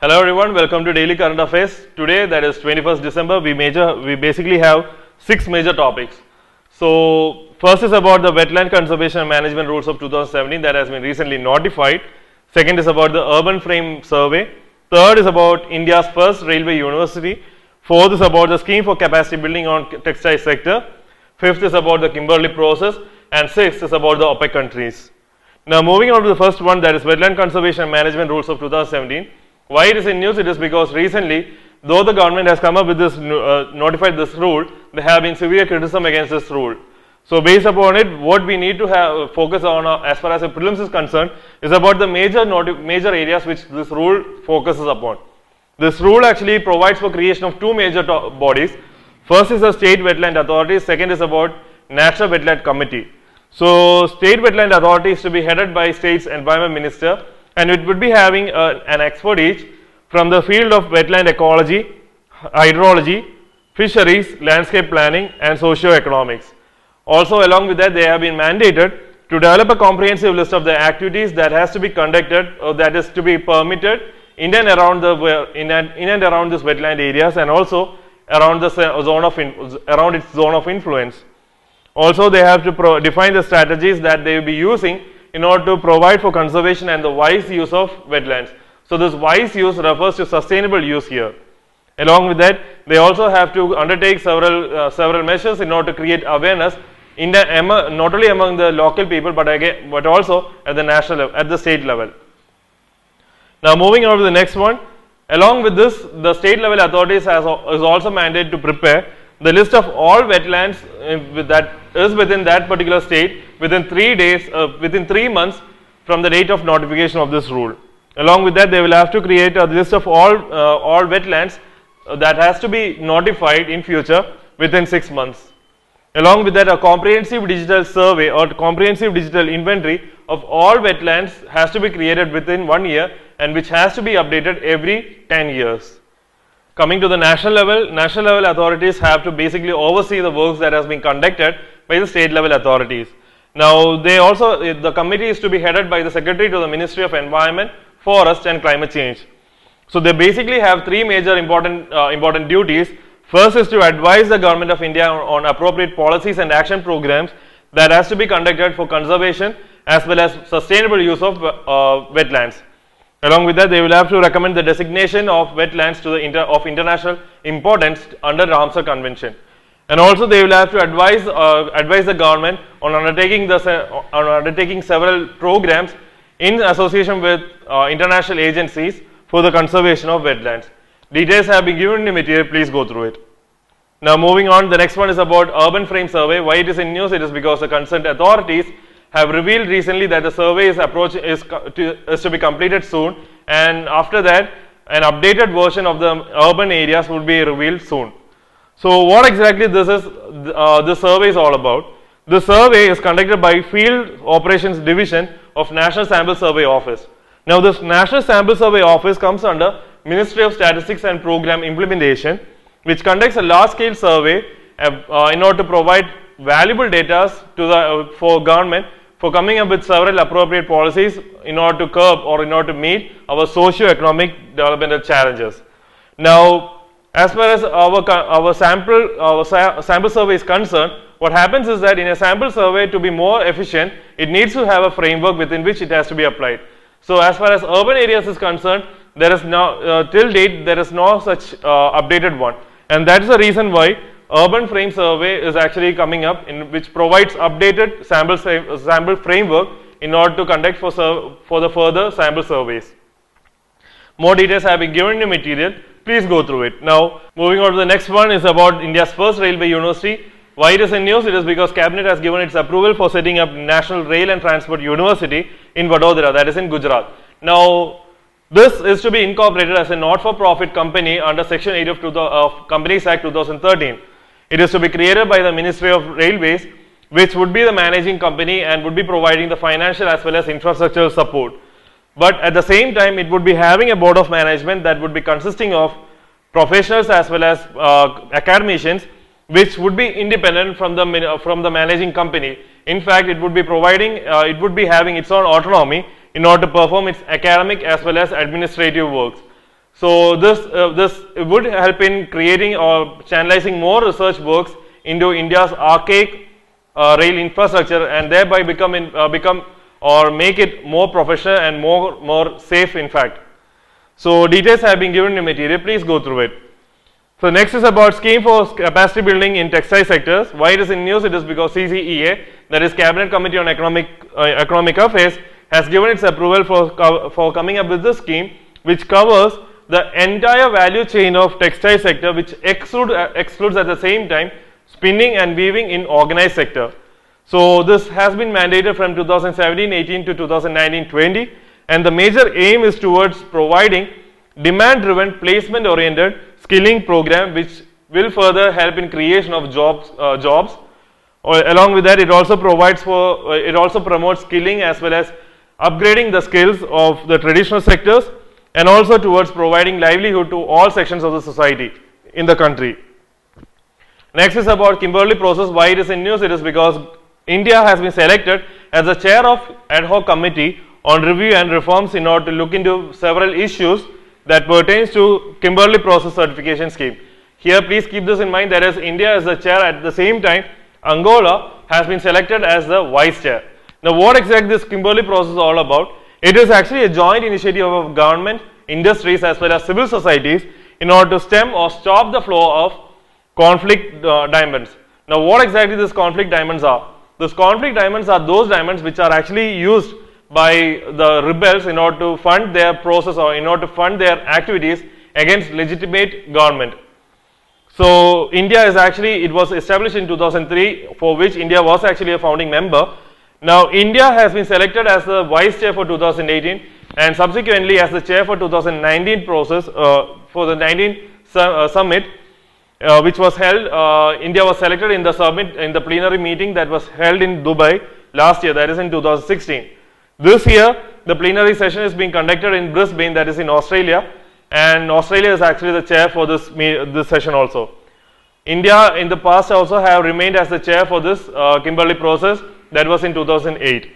Hello everyone, welcome to Daily Current Affairs. Today, that is 21st December, we basically have 6 major topics. So, first is about the Wetland Conservation and Management Rules of 2017 that has been recently notified. Second is about the Urban Frame Survey. Third is about India's first railway university. Fourth is about the scheme for capacity building on textile sector. Fifth is about the Kimberley Process. And sixth is about the OPEC countries. Now, moving on to the first one, that is Wetland Conservation and Management Rules of 2017. Why it is in news? It is because recently, though the government has come up with this, notified this rule, there have been severe criticism against this rule. So, based upon it, what we need to have focus on as far as the prelims is concerned is about the major areas which this rule focuses upon. This rule actually provides for creation of two major bodies. First is the State Wetland Authority. Second is about National Wetland Committee. So, State Wetland Authority is to be headed by State's Environment Minister, and it would be having an expert each from the field of wetland ecology, hydrology, fisheries, landscape planning and socio-economics. Also along with that, they have been mandated to develop a comprehensive list of the activities that has to be conducted or that is to be permitted in and around this wetland areas and also around the around its zone of influence. Also, they have to define the strategies that they will be using in order to provide for conservation and the wise use of wetlands. So, this wise use refers to sustainable use here. Along with that, they also have to undertake several measures in order to create awareness in not only among the local people but also at the national level, at the state level. Now, moving on to the next one. Along with this, the state level authorities is also mandated to prepare the list of all wetlands that is within that particular state within 3 months from the date of notification of this rule. Along with that, they will have to create a list of all wetlands that has to be notified in future within 6 months. Along with that, a comprehensive digital survey or comprehensive digital inventory of all wetlands has to be created within 1 year and which has to be updated every 10 years. Coming to the national level authorities have to basically oversee the works that has been conducted by the state level authorities. Now, the committee is to be headed by the Secretary to the Ministry of Environment, Forest and Climate Change. So, they basically have three major important duties. First is to advise the Government of India on appropriate policies and action programs that has to be conducted for conservation as well as sustainable use of wetlands. Along with that, they will have to recommend the designation of wetlands of international importance under the Ramsar Convention. And also, they will have to advise the government on undertaking several programs in association with international agencies for the conservation of wetlands. Details have been given in the material, please go through it. Now, moving on, the next one is about Urban Frame Survey. Why it is in news? It is because the concerned authorities have revealed recently that the survey is to be completed soon, and after that an updated version of the urban areas would be revealed soon. So, what exactly this survey is all about? The survey is conducted by Field Operations Division of National Sample Survey Office. Now, this National Sample Survey Office comes under Ministry of Statistics and Program Implementation, which conducts a large-scale survey in order to provide valuable data for government for coming up with several appropriate policies in order to curb or in order to meet our socio-economic developmental challenges. Now, as far as our sample survey is concerned, what happens is that in a sample survey, to be more efficient, it needs to have a framework within which it has to be applied. So, as far as urban areas is concerned, there is now till date there is no such updated one, and that is the reason why Urban Frame Survey is actually coming up, in which provides updated sample framework in order to conduct for the further sample surveys. More details have been given in the material. Please go through it. Now, moving on to the next one is about India's first railway university. Why it is in news? It is because Cabinet has given its approval for setting up National Rail and Transport University in Vadodara, that is in Gujarat. Now, this is to be incorporated as a not-for-profit company under Section 8 of Companies Act 2013. It is to be created by the Ministry of Railways, which would be the managing company and would be providing the financial as well as infrastructural support. But at the same time, it would be having a board of management that would be consisting of professionals as well as academicians, which would be independent from the managing company. In fact, it would be having its own autonomy in order to perform its academic as well as administrative works. So this would help in creating or channelizing more research works into India's archaic rail infrastructure, and thereby become or make it more professional and more safe in fact. So details have been given in the material, please go through it. So next is about scheme for capacity building in textile sectors. Why it is in news? It is because CCEA, that is Cabinet Committee on Economic Affairs, has given its approval for coming up with this scheme, which covers the entire value chain of textile sector, which excludes at the same time spinning and weaving in organized sector. So this has been mandated from 2017-18 to 2019-20, and the major aim is towards providing demand-driven, placement-oriented skilling program, which will further help in creation of jobs. Along with that, it also promotes skilling as well as upgrading the skills of the traditional sectors, and also towards providing livelihood to all sections of the society in the country. Next is about Kimberley Process. Why it is in news? It is because India has been selected as the chair of ad hoc committee on review and reforms in order to look into several issues that pertains to Kimberley Process certification scheme. Here please keep this in mind, that is India is the chair, at the same time Angola has been selected as the vice chair. Now what exactly this Kimberley Process is all about? It is actually a joint initiative of government, industries as well as civil societies in order to stem or stop the flow of conflict diamonds. Now what exactly these conflict diamonds are? These conflict diamonds are those diamonds which are actually used by the rebels in order to fund their process or in order to fund their activities against legitimate government. So India is actually, it was established in 2003, for which India was actually a founding member. Now India has been selected as the vice chair for 2018 and subsequently as the chair for 2019 process for the 19 summit which was held. India was selected in the summit, in the plenary meeting that was held in Dubai last year, that is in 2016. This year the plenary session is being conducted in Brisbane, that is in Australia, and Australia is actually the chair for this session also. India in the past also have remained as the chair for this Kimberley Process, that was in 2008.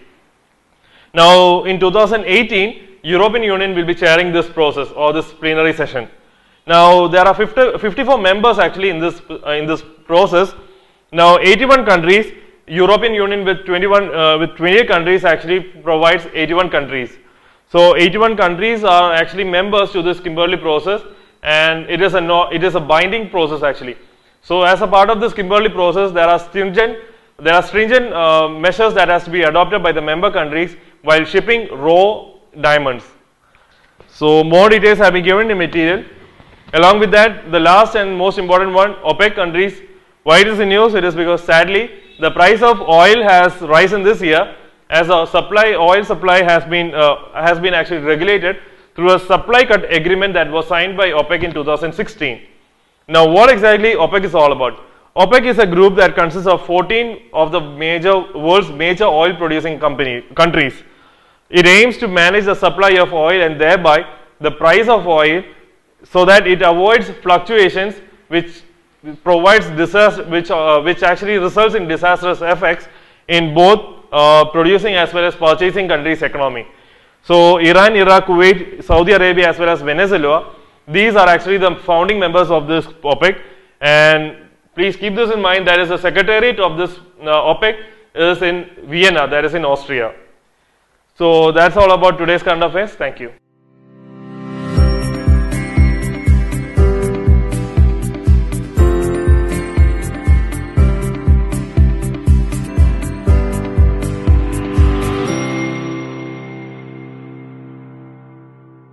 Now in 2018 European Union will be chairing this process or this plenary session. Now there are 54 members actually in this process. Now 81 countries, European Union with 28 countries actually provides 81 countries. So 81 countries are actually members to this Kimberley Process, and it is a binding process actually. So as a part of this Kimberley Process, there are stringent measures that has to be adopted by the member countries while shipping raw diamonds. So more details have been given in the material. Along with that, the last and most important one, OPEC countries. Why it is in news? It is because sadly the price of oil has risen this year, as oil supply has been actually regulated through a supply cut agreement that was signed by OPEC in 2016. Now what exactly OPEC is all about? OPEC is a group that consists of 14 of the world's major oil producing countries. It aims to manage the supply of oil and thereby the price of oil, so that it avoids fluctuations which actually results in disastrous effects in both producing as well as purchasing countries' economy. So Iran, Iraq, Kuwait, Saudi Arabia as well as Venezuela, these are actually the founding members of this OPEC, and please keep this in mind, that is the secretariat of this OPEC is in Vienna, that is in Austria. So that's all about today's current affairs. Thank you.